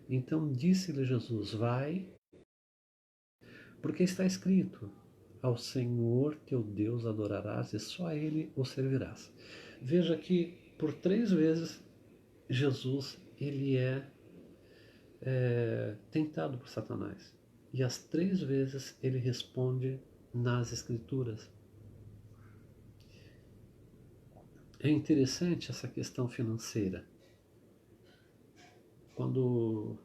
Então disse-lhe Jesus: vai, porque está escrito: ao Senhor teu Deus adorarás e só a Ele o servirás. Veja que por 3 vezes Jesus ele é tentado por Satanás. E as 3 vezes ele responde nas Escrituras. É interessante essa questão financeira. Quando,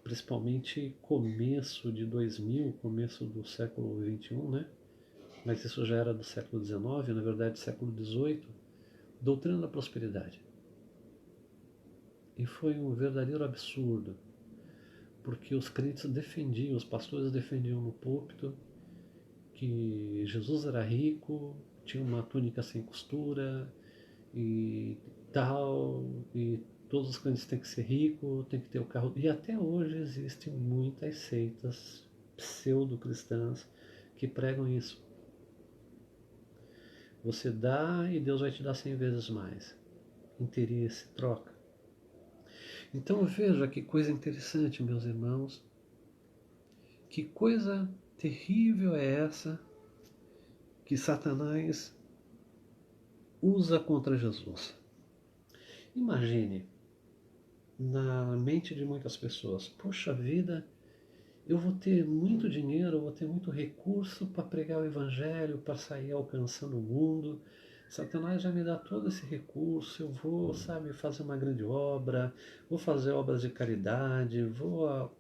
principalmente começo de 2000, começo do século XXI, né? Mas isso já era do século XIX, na verdade século XVIII, doutrina da prosperidade. E foi um verdadeiro absurdo, porque os crentes defendiam, os pastores defendiam no púlpito que Jesus era rico, tinha uma túnica sem costura e tal, e todos os crentes têm que ser ricos, tem que ter o carro. E até hoje existem muitas seitas pseudo-cristãs que pregam isso. Você dá e Deus vai te dar 100 vezes mais. Interesse, troca. Então veja que coisa interessante, meus irmãos. Que coisa terrível é essa que Satanás usa contra Jesus. Imagine, na mente de muitas pessoas, poxa vida, eu vou ter muito dinheiro, eu vou ter muito recurso para pregar o evangelho, para sair alcançando o mundo. Satanás já me dá todo esse recurso, eu vou, sabe, fazer uma grande obra, vou fazer obras de caridade, vou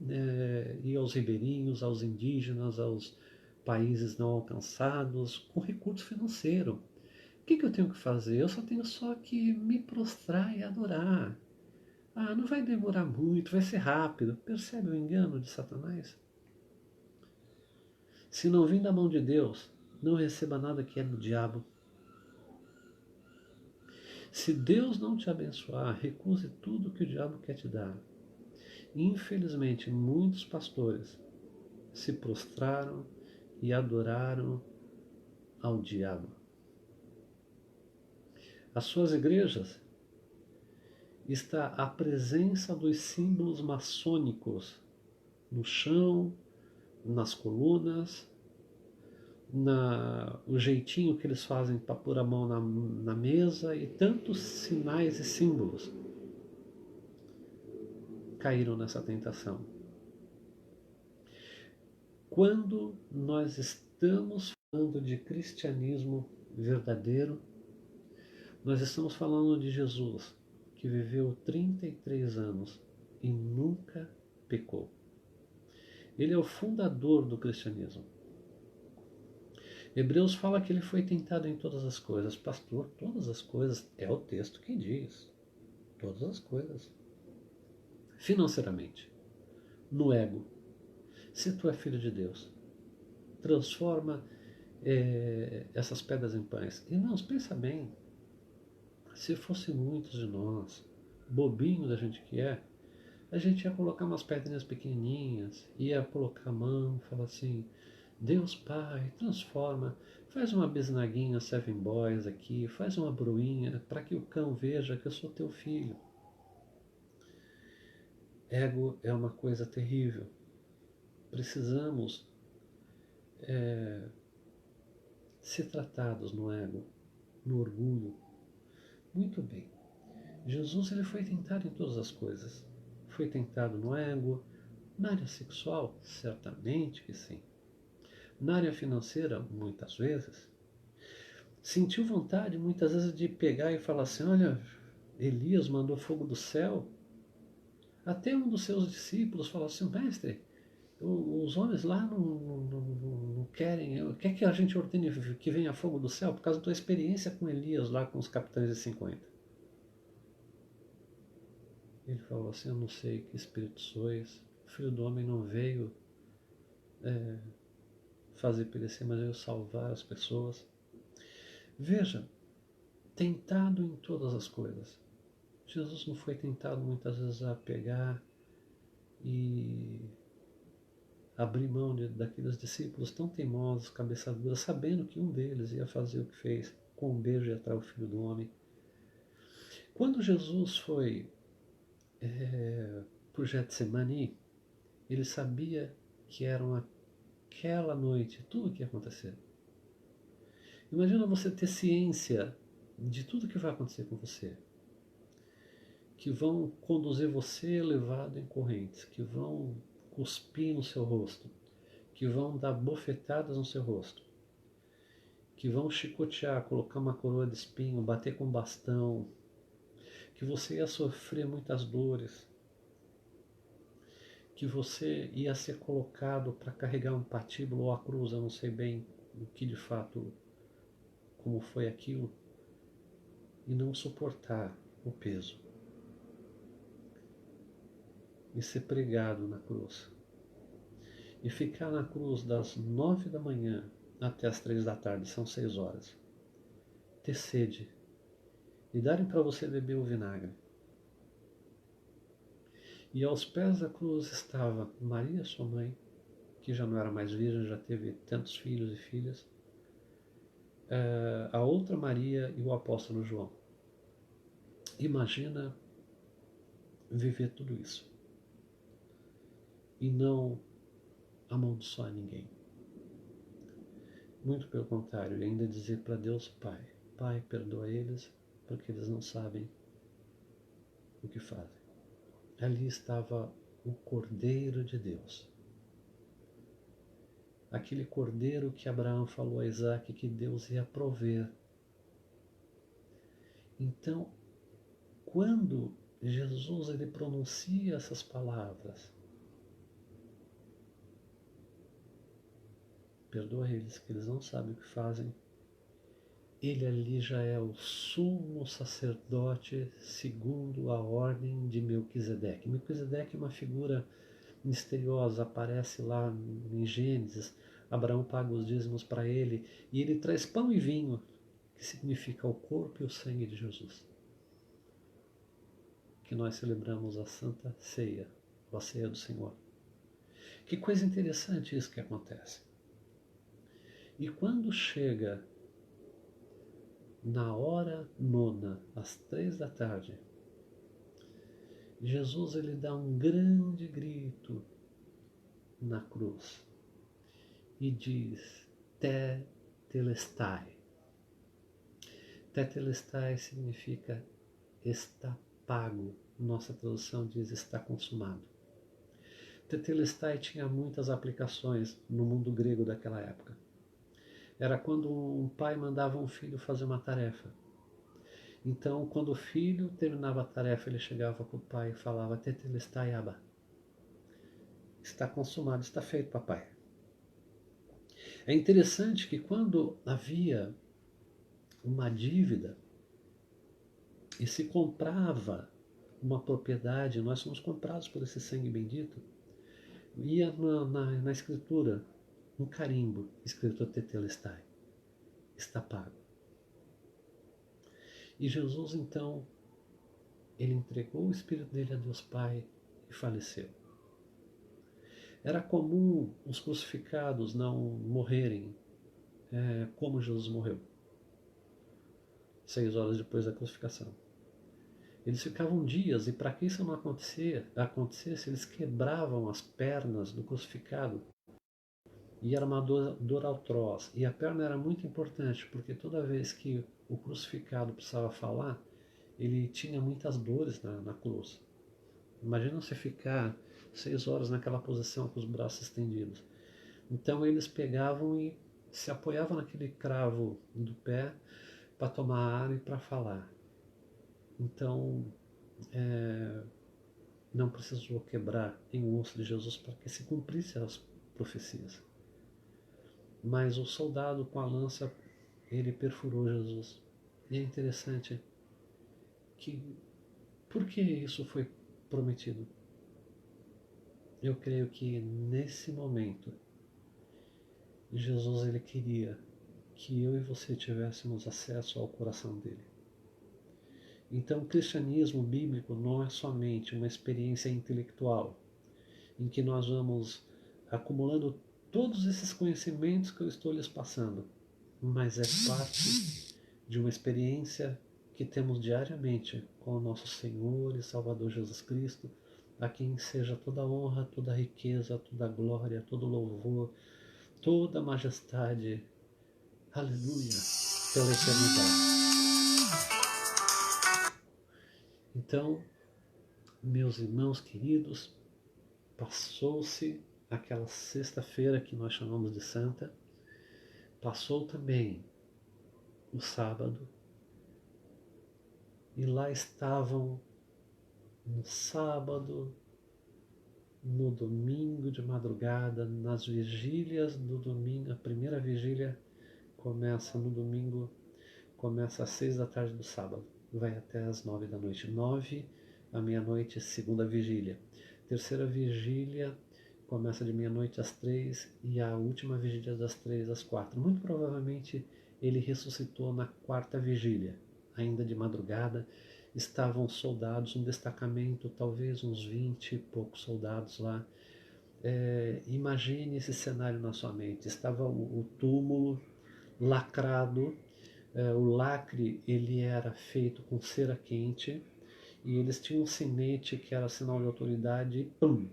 ir aos ribeirinhos, aos indígenas, aos países não alcançados, com recurso financeiro. O que eu tenho que fazer? Eu só tenho que me prostrar e adorar. Ah, não vai demorar muito, vai ser rápido. Percebe o engano de Satanás? Se não vir da mão de Deus, não receba nada que é do diabo. Se Deus não te abençoar, recuse tudo que o diabo quer te dar. Infelizmente, muitos pastores se prostraram e adoraram ao diabo. As suas igrejas está a presença dos símbolos maçônicos no chão, nas colunas, o jeitinho que eles fazem para pôr a mão na mesa e tantos sinais e símbolos caíram nessa tentação. Quando nós estamos falando de cristianismo verdadeiro, nós estamos falando de Jesus, que viveu 33 anos e nunca pecou. Ele é o fundador do cristianismo. Hebreus fala que ele foi tentado em todas as coisas. Pastor, todas as coisas, é o texto que diz. Todas as coisas. Financeiramente, no ego. Se tu é filho de Deus, transforma essas pedras em pães. Irmãos, pensa bem. Se fosse muitos de nós, bobinho da gente que é, a gente ia colocar umas pedrinhas pequenininhas, ia colocar a mão, falar assim: Deus Pai, transforma, faz uma bisnaguinha Seven Boys aqui, faz uma broinha para que o cão veja que eu sou teu filho. Ego é uma coisa terrível. Precisamos ser tratados no ego, no orgulho. Muito bem. Jesus ele foi tentado em todas as coisas. Foi tentado no ego, na área sexual, certamente que sim. Na área financeira, muitas vezes. Sentiu vontade, muitas vezes, de pegar e falar assim: olha, Elias mandou fogo do céu. Até um dos seus discípulos falou assim: mestre, os homens lá não querem, quer que a gente ordene que venha fogo do céu por causa da tua experiência com Elias lá com os capitães de 50. Ele falou assim: eu não sei que espírito sois, o Filho do Homem não veio fazer perecer, mas veio salvar as pessoas. Veja, tentado em todas as coisas. Jesus não foi tentado muitas vezes a pegar e abrir mão daqueles discípulos tão teimosos, cabeça dura, sabendo que um deles ia fazer o que fez, com um beijo e atrair o Filho do Homem. Quando Jesus foi por Getsemani, ele sabia que eram aquela noite tudo que ia acontecer. Imagina você ter ciência de tudo que vai acontecer com você, que vão conduzir você levado em correntes, que vão cuspir no seu rosto, que vão dar bofetadas no seu rosto, que vão chicotear, colocar uma coroa de espinho, bater com bastão, que você ia sofrer muitas dores, que você ia ser colocado para carregar um patíbulo ou a cruz, eu não sei bem o que de fato, como foi aquilo, e não suportar o peso. E ser pregado na cruz. E ficar na cruz das 9 da manhã até as 3 da tarde, são 6 horas. Ter sede. E darem para você beber o vinagre. E aos pés da cruz estava Maria, sua mãe, que já não era mais virgem, já teve tantos filhos e filhas, a outra Maria e o apóstolo João. Imagina viver tudo isso e não amaldiçoar ninguém. Muito pelo contrário, e ainda dizer para Deus Pai, Pai, perdoa eles, porque eles não sabem o que fazem. Ali estava o Cordeiro de Deus. Aquele cordeiro que Abraão falou a Isaac que Deus ia prover. Então, quando Jesus ele pronuncia essas palavras, perdoa eles que eles não sabem o que fazem, ele ali já é o sumo sacerdote segundo a ordem de Melquisedeque. Melquisedeque é uma figura misteriosa, aparece lá em Gênesis. Abraão paga os dízimos para ele e ele traz pão e vinho, que significa o corpo e o sangue de Jesus, que nós celebramos a Santa Ceia, a Ceia do Senhor. Que coisa interessante isso que acontece. E quando chega na hora nona, às 3 da tarde, Jesus ele dá um grande grito na cruz e diz: Tetelestai. Tetelestai significa está pago. Nossa tradução diz está consumado. Tetelestai tinha muitas aplicações no mundo grego daquela época. Era quando um pai mandava um filho fazer uma tarefa. Então, quando o filho terminava a tarefa, ele chegava para o pai e falava: Tetelestai aba. Está consumado, está feito, papai. É interessante que quando havia uma dívida e se comprava uma propriedade, nós somos comprados por esse sangue bendito, ia na escritura um carimbo escrito Tetelestai, está pago. E Jesus então, ele entregou o Espírito dele a Deus Pai e faleceu. Era comum os crucificados não morrerem como Jesus morreu, 6 horas depois da crucificação. Eles ficavam dias, e para que isso não acontecesse, eles quebravam as pernas do crucificado. E era uma dor atroz. E a perna era muito importante, porque toda vez que o crucificado precisava falar, ele tinha muitas dores na cruz. Imagina você ficar 6 horas naquela posição com os braços estendidos. Então eles pegavam e se apoiavam naquele cravo do pé para tomar ar e para falar. Então, não precisou quebrar em um osso de Jesus para que se cumprissem as profecias. Mas o soldado com a lança, ele perfurou Jesus. E é interessante que, por que isso foi prometido? Eu creio que nesse momento, Jesus ele queria que eu e você tivéssemos acesso ao coração dele. Então, o cristianismo bíblico não é somente uma experiência intelectual, em que nós vamos acumulando todos esses conhecimentos que eu estou lhes passando, mas é parte de uma experiência que temos diariamente com o nosso Senhor e Salvador Jesus Cristo, a quem seja toda honra, toda riqueza, toda glória, todo louvor, toda majestade, aleluia, pela eternidade. Então, meus irmãos queridos, passou-se aquela sexta-feira que nós chamamos de Santa, passou também o sábado, e lá estavam no sábado, no domingo de madrugada, nas vigílias do domingo. A primeira vigília começa no domingo, começa às 6 da tarde do sábado, vai até às 9 da noite. 9 à meia-noite, segunda vigília. Terceira vigília começa de meia-noite às 3 e a última vigília das 3 às 4. Muito provavelmente ele ressuscitou na quarta vigília, ainda de madrugada. Estavam soldados, um destacamento, talvez uns 20 e poucos soldados lá. Imagine esse cenário na sua mente. Estava o túmulo lacrado, o lacre ele era feito com cera quente e eles tinham um sinete que era sinal de autoridade e pum!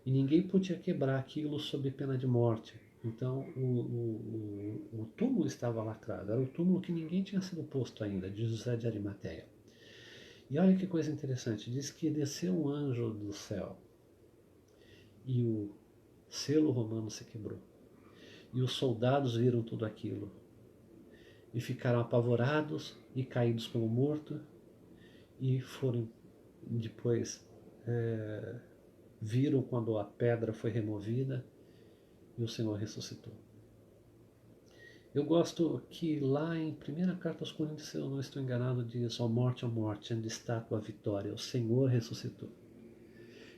E ninguém podia quebrar aquilo sob pena de morte. Então o túmulo estava lacrado, era o túmulo que ninguém tinha sido posto ainda, de José de Arimateia. E olha que coisa interessante, diz que desceu um anjo do céu e o selo romano se quebrou. E os soldados viram tudo aquilo e ficaram apavorados e caídos como mortos, e foram depois viram quando a pedra foi removida e o Senhor ressuscitou. Eu gosto que lá em 1ª Carta aos Coríntios, se eu não estou enganado, diz: ó morte, onde está a tua vitória? O Senhor ressuscitou.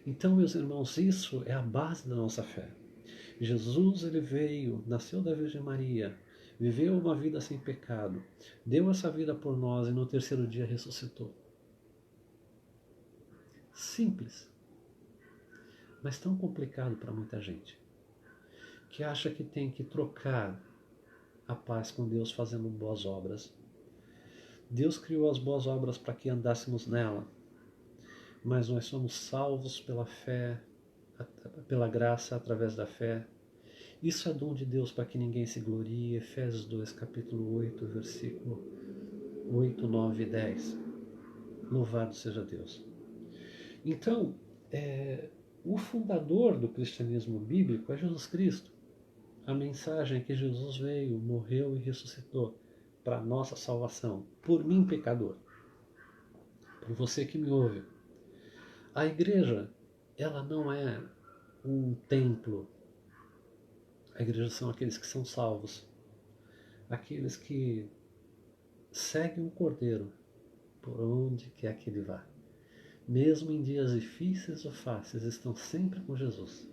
Então, meus irmãos, isso é a base da nossa fé. Jesus, ele veio, nasceu da Virgem Maria, viveu uma vida sem pecado, deu essa vida por nós e no terceiro dia ressuscitou. Simples, mas tão complicado para muita gente, que acha que tem que trocar a paz com Deus fazendo boas obras. Deus criou as boas obras para que andássemos nela, mas nós somos salvos pela fé, pela graça através da fé. Isso é dom de Deus para que ninguém se glorie. Efésios 2, capítulo 8, versículo 8, 9 e 10. Louvado seja Deus. Então, o fundador do cristianismo bíblico é Jesus Cristo. A mensagem é que Jesus veio, morreu e ressuscitou para a nossa salvação, por mim, pecador, por você que me ouve. A igreja, ela não é um templo. A igreja são aqueles que são salvos, aqueles que seguem o Cordeiro por onde quer que ele vá. Mesmo em dias difíceis ou fáceis, estão sempre com Jesus.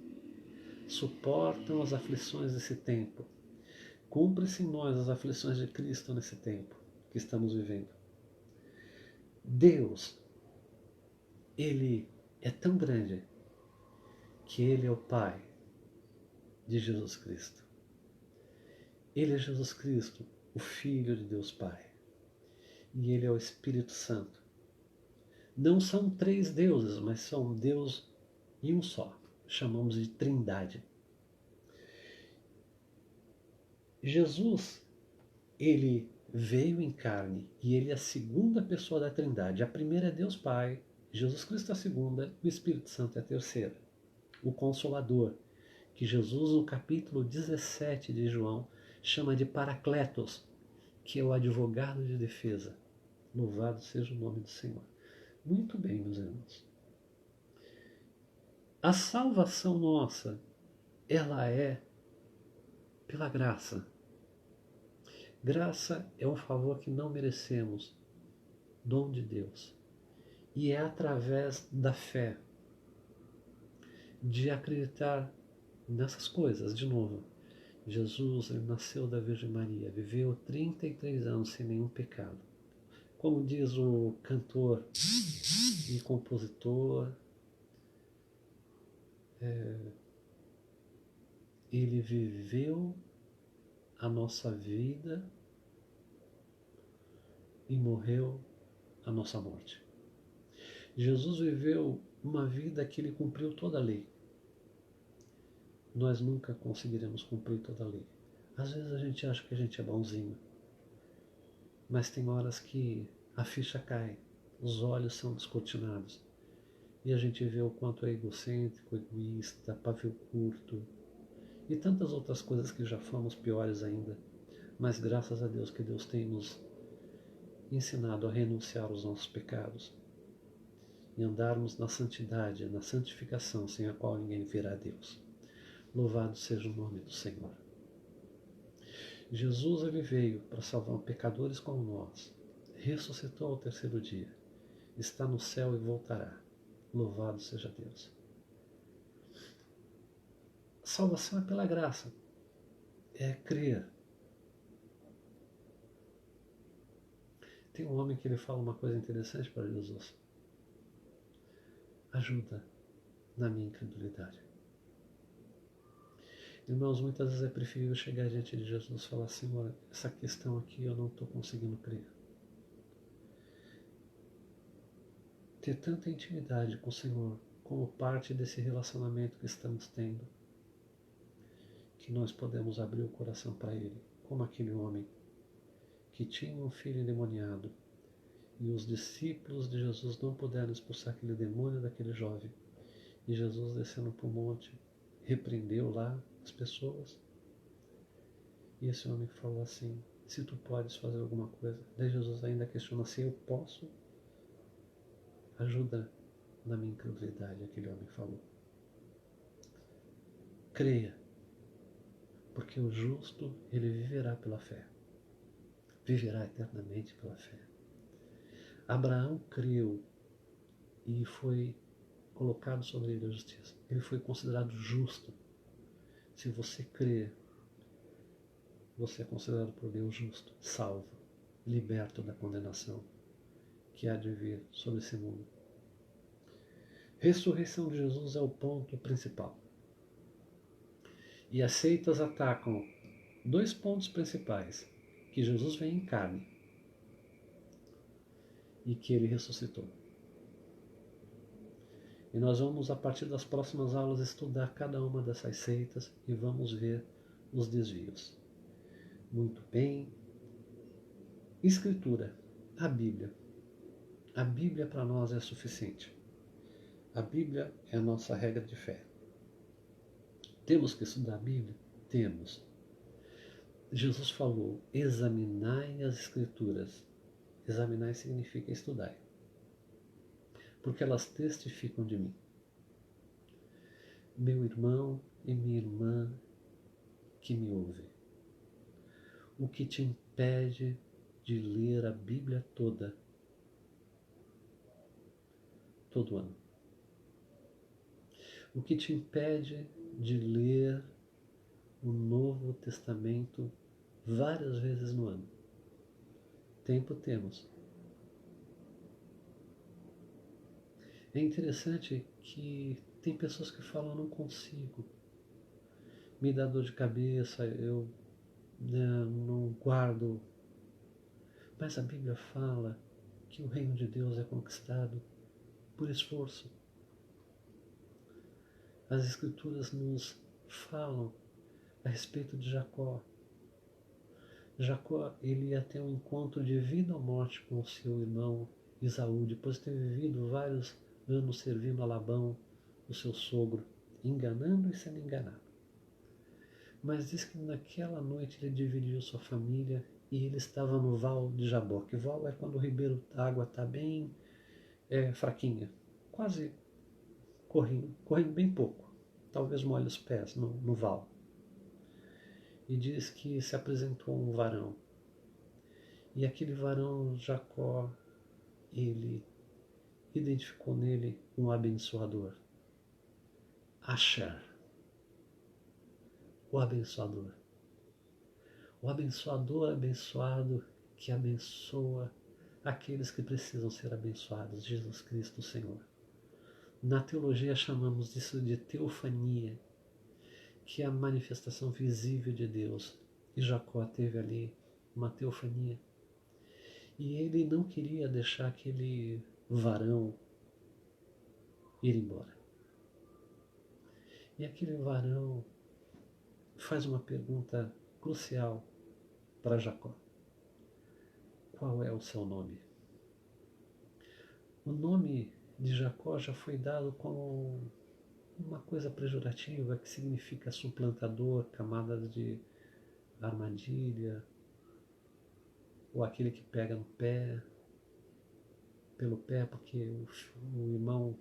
Suportam as aflições desse tempo. Cumpre-se em nós as aflições de Cristo nesse tempo que estamos vivendo. Deus, ele é tão grande que ele é o Pai de Jesus Cristo. Ele é Jesus Cristo, o Filho de Deus Pai. E ele é o Espírito Santo. Não são 3 deuses, mas são Deus e um só. Chamamos de Trindade. Jesus, ele veio em carne e ele é a segunda pessoa da Trindade. A primeira é Deus Pai, Jesus Cristo é a segunda, o Espírito Santo é a terceira. O Consolador, que Jesus no capítulo 17 de João chama de Paracletos, que é o advogado de defesa. Louvado seja o nome do Senhor. Muito bem, meus irmãos. A salvação nossa, ela é pela graça. Graça é um favor que não merecemos, dom de Deus. E é através da fé, de acreditar nessas coisas, de novo. Jesus, ele nasceu da Virgem Maria, viveu 33 anos sem nenhum pecado. Como diz o cantor e compositor, ele viveu a nossa vida e morreu a nossa morte. Jesus viveu uma vida que ele cumpriu toda a lei. Nós nunca conseguiremos cumprir toda a lei. Às vezes a gente acha que a gente é bonzinho, mas tem horas que a ficha cai, os olhos são descortinados e a gente vê o quanto é egocêntrico, egoísta, pavio curto e tantas outras coisas que já fomos piores ainda. Mas graças a Deus que Deus tem nos ensinado a renunciar aos nossos pecados e andarmos na santidade, na santificação, sem a qual ninguém verá a Deus. Louvado seja o nome do Senhor. Jesus ele veio para salvar pecadores como nós, ressuscitou ao terceiro dia, está no céu e voltará. Louvado seja Deus. Salvação é pela graça, é crer. Tem um homem que ele fala uma coisa interessante para Jesus. Ajuda na minha incredulidade. Irmãos, muitas vezes é preferível chegar diante de Jesus e falar: Senhor, essa questão aqui eu não estou conseguindo crer. Ter tanta intimidade com o Senhor como parte desse relacionamento que estamos tendo, que nós podemos abrir o coração para Ele, como aquele homem que tinha um filho endemoniado e os discípulos de Jesus não puderam expulsar aquele demônio daquele jovem. E Jesus, descendo para o monte, repreendeu lá as pessoas. E esse homem falou assim: se tu podes fazer alguma coisa. Daí Jesus ainda questiona: se eu posso, ajuda na minha incredulidade. Aquele homem falou: creia, porque o justo ele viverá pela fé, viverá eternamente pela fé. Abraão creu e foi colocado sobre ele a justiça. Ele foi considerado justo. Se você crer, você é considerado por Deus justo, salvo, liberto da condenação que há de vir sobre esse mundo. Ressurreição de Jesus é o ponto principal. E as seitas atacam dois pontos principais: que Jesus vem em carne e que ele ressuscitou. E nós vamos, a partir das próximas aulas, estudar cada uma dessas seitas e vamos ver os desvios. Muito bem. Escritura, a Bíblia. A Bíblia para nós é suficiente. A Bíblia é a nossa regra de fé. Temos que estudar a Bíblia? Temos. Jesus falou: examinai as Escrituras. Examinar significa estudar, porque elas testificam de mim. Meu irmão e minha irmã que me ouve, o que te impede de ler a Bíblia toda, todo ano? O que te impede de ler o Novo Testamento várias vezes no ano? Tempo temos. É interessante que tem pessoas que falam: não consigo, me dá dor de cabeça, eu não guardo. Mas a Bíblia fala que o reino de Deus é conquistado por esforço. As Escrituras nos falam a respeito de Jacó. Jacó, ele ia ter um encontro de vida ou morte com o seu irmão Esaú, depois de ter vivido vários anos servindo a Labão, o seu sogro, enganando e sendo enganado. Mas diz que naquela noite ele dividiu sua família e ele estava no val de Jaboque. Val é quando o ribeiro d'água está bem fraquinha, quase correndo bem pouco, talvez molhe os pés no val. E diz que se apresentou um varão. E aquele varão, Jacó, ele identificou nele um abençoador. Asher, o abençoador. O abençoador abençoado que abençoa aqueles que precisam ser abençoados, Jesus Cristo, o Senhor. Na teologia chamamos disso de teofania, que é a manifestação visível de Deus. E Jacó teve ali uma teofania. E ele não queria deixar aquele varão ir embora. E aquele varão faz uma pergunta crucial para Jacó: qual é o seu nome? O nome de Jacó já foi dado como uma coisa pejorativa que significa suplantador, camadas de armadilha, ou aquele que pega no pé, pelo pé, porque o irmão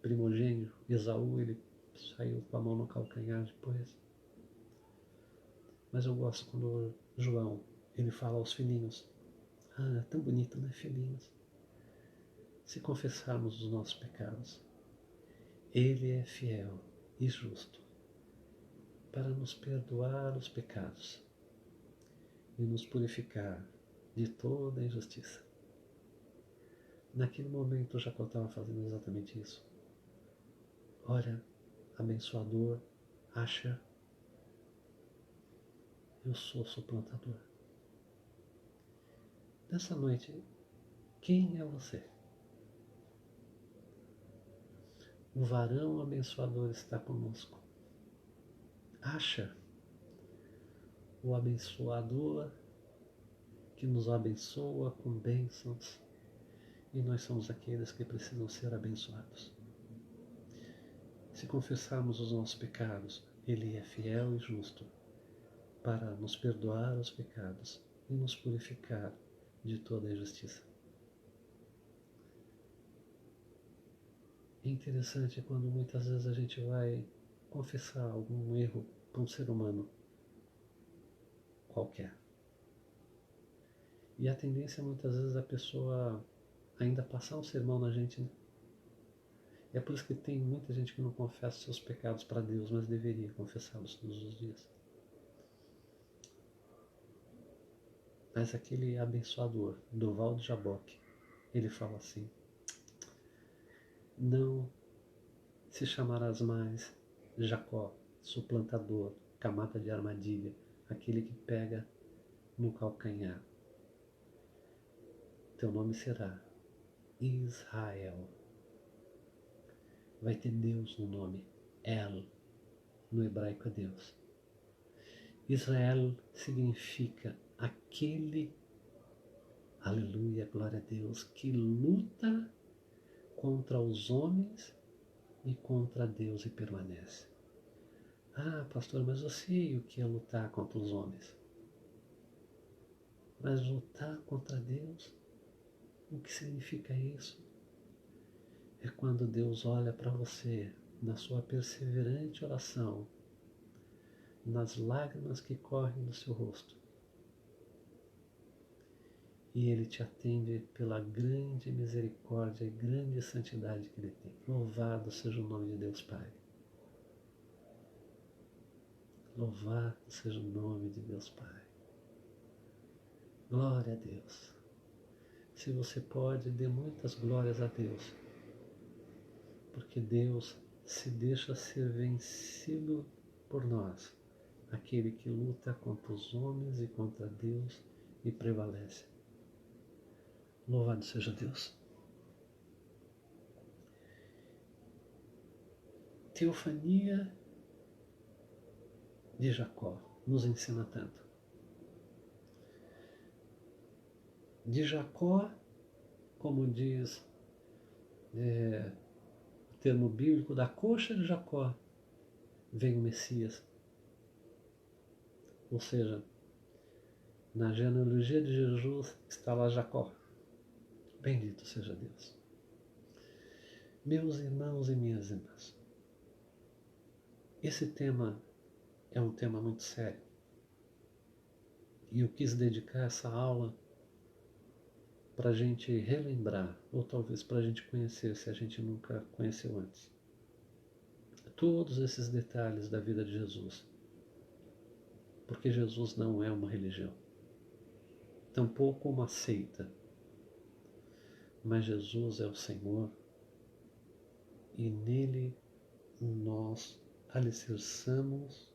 primogênito, Esaú, ele saiu com a mão no calcanhar depois. Mas eu gosto quando João, ele fala aos filhinhos: ah, tão bonito, né, filhinhos? Se confessarmos os nossos pecados, Ele é fiel e justo para nos perdoar os pecados e nos purificar de toda injustiça. Naquele momento, Jacó estava fazendo exatamente isso. Olha, abençoador, acha, eu sou suplantador. Nessa noite, quem é você? O varão abençoador está conosco. Acha o abençoador que nos abençoa com bênçãos e nós somos aqueles que precisam ser abençoados. Se confessarmos os nossos pecados, Ele é fiel e justo para nos perdoar os pecados e nos purificar de toda a injustiça. É interessante quando muitas vezes a gente vai confessar algum erro para um ser humano qualquer. E a tendência é muitas vezes a pessoa ainda passar um sermão na gente, né? É por isso que tem muita gente que não confessa seus pecados para Deus, mas deveria confessá-los todos os dias. Mas aquele abençoador, Doval de Jaboque, ele fala assim: não se chamarás mais Jacó, suplantador, camada de armadilha, aquele que pega no calcanhar. Teu nome será Israel. Vai ter Deus no nome. El, no hebraico é Deus. Israel significa aquele, aleluia, glória a Deus, que luta contra os homens e contra Deus e permanece. Ah, pastor, mas eu sei o que é lutar contra os homens. Mas lutar contra Deus, o que significa isso? É quando Deus olha para você na sua perseverante oração, nas lágrimas que correm do seu rosto, e Ele te atende pela grande misericórdia e grande santidade que Ele tem. Louvado seja o nome de Deus Pai. Louvado seja o nome de Deus Pai. Glória a Deus. Se você pode, dê muitas glórias a Deus, porque Deus se deixa ser vencido por nós, aquele que luta contra os homens e contra Deus e prevalece. Louvado seja Deus. Teofania de Jacó nos ensina tanto. De Jacó, como diz o termo bíblico, da coxa de Jacó vem o Messias. Ou seja, na genealogia de Jesus está lá Jacó. Bendito seja Deus. Meus irmãos e minhas irmãs, esse tema é um tema muito sério. E eu quis dedicar essa aula para a gente relembrar, ou talvez para a gente conhecer, se a gente nunca conheceu antes, todos esses detalhes da vida de Jesus. Porque Jesus não é uma religião, tampouco uma seita, mas Jesus é o Senhor e nele nós alicerçamos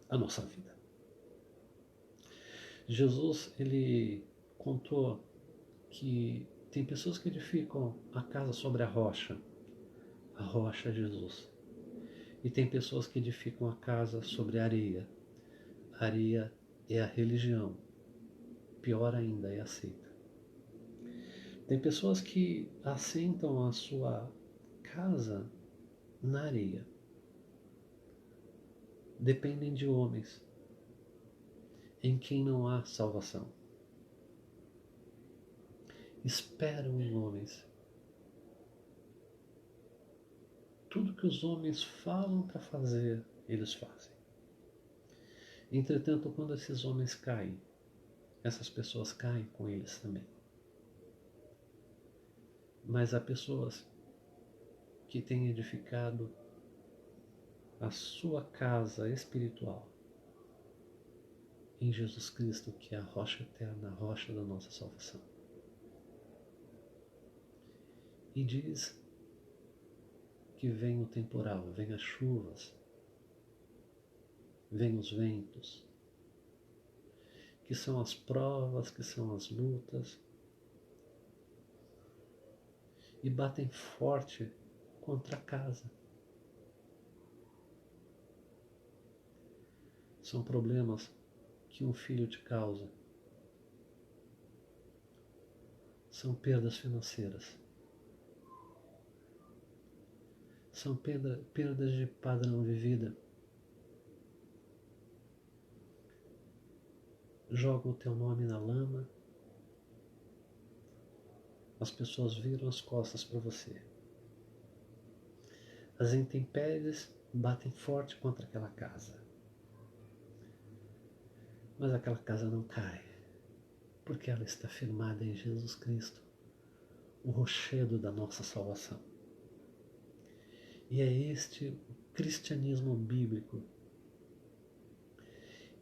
a nossa vida. Jesus, ele contou que tem pessoas que edificam a casa sobre a rocha é Jesus. E tem pessoas que edificam a casa sobre a areia é a religião, pior ainda, é a seita. Tem pessoas que assentam a sua casa na areia, dependem de homens, em quem não há salvação. Esperam em homens. Tudo que os homens falam para fazer, eles fazem. Entretanto, quando esses homens caem, essas pessoas caem com eles também. Mas há pessoas que têm edificado a sua casa espiritual em Jesus Cristo, que é a rocha eterna, a rocha da nossa salvação. E diz que vem o temporal, vem as chuvas, vem os ventos, que são as provas, que são as lutas, e batem forte contra a casa. São problemas que um filho te causa. São perdas financeiras. São perdas de padrão de vida. Jogam o teu nome na lama. As pessoas viram as costas para você. As intempéries batem forte contra aquela casa. Mas aquela casa não cai, porque ela está firmada em Jesus Cristo, o rochedo da nossa salvação. E é este o cristianismo bíblico.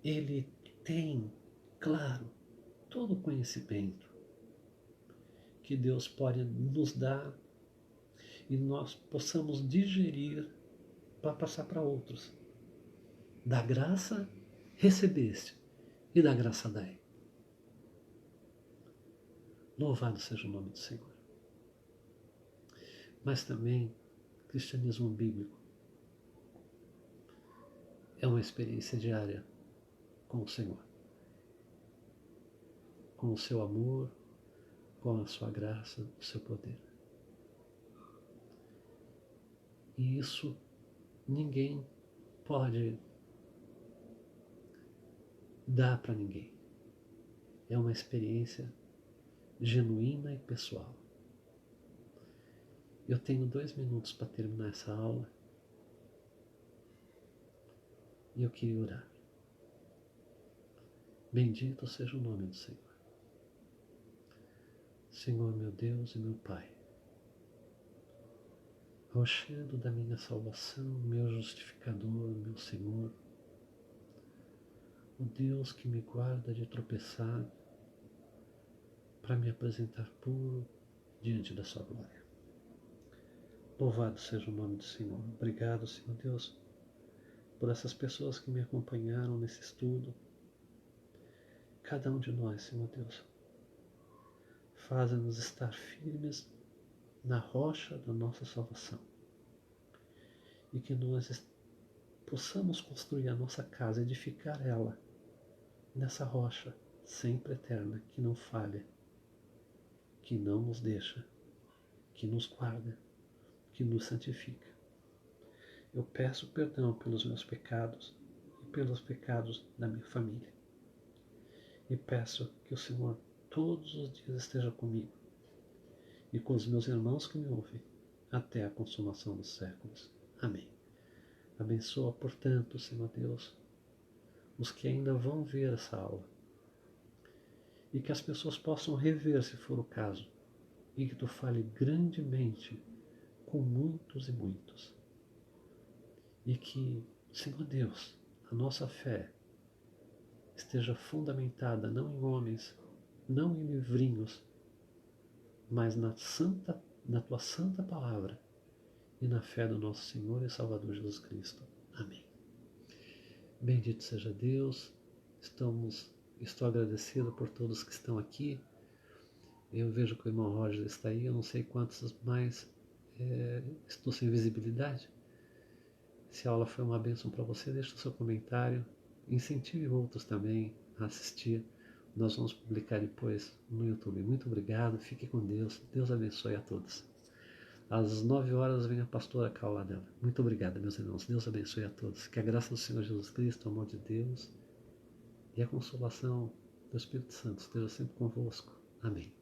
Ele tem, claro, todo o conhecimento que Deus pode nos dar e nós possamos digerir para passar para outros. Da graça recebeste e da graça dai. Louvado seja o nome do Senhor. Mas também, cristianismo bíblico é uma experiência diária com o Senhor, com o seu amor, com a sua graça, o seu poder. E isso ninguém pode dar para ninguém. É uma experiência genuína e pessoal. Eu tenho 2 minutos para terminar essa aula e eu queria orar. Bendito seja o nome do Senhor. Senhor, meu Deus e meu Pai, rochedo da minha salvação, meu justificador, meu Senhor, o Deus que me guarda de tropeçar para me apresentar puro diante da sua glória. Louvado seja o nome do Senhor. Obrigado, Senhor Deus, por essas pessoas que me acompanharam nesse estudo. Cada um de nós, Senhor Deus, faz-nos estar firmes na rocha da nossa salvação e que nós possamos construir a nossa casa, edificar ela nessa rocha sempre eterna, que não falha, que não nos deixa, que nos guarda, que nos santifica. Eu peço perdão pelos meus pecados e pelos pecados da minha família. E peço que o Senhor todos os dias esteja comigo e com os meus irmãos que me ouvem até a consumação dos séculos. Amém. Abençoa, portanto, Senhor Deus, os que ainda vão ver essa aula e que as pessoas possam rever, se for o caso, e que Tu fale grandemente com muitos e muitos. E que, Senhor Deus, a nossa fé esteja fundamentada não em homens, não em livrinhos, mas na Tua santa palavra e na fé do nosso Senhor e Salvador Jesus Cristo. Amém. Bendito seja Deus, estamos Estou agradecido por todos que estão aqui. Eu vejo que o irmão Roger está aí, eu não sei quantos mais estou sem visibilidade. Se a aula foi uma bênção para você, deixe o seu comentário. Incentive outros também a assistir. Nós vamos publicar depois no YouTube. Muito obrigado, fique com Deus. Deus abençoe a todos. Às 9 horas vem a pastora Carla dela. Muito obrigado, meus irmãos. Deus abençoe a todos. Que a graça do Senhor Jesus Cristo, o amor de Deus e a consolação do Espírito Santo esteja sempre convosco. Amém.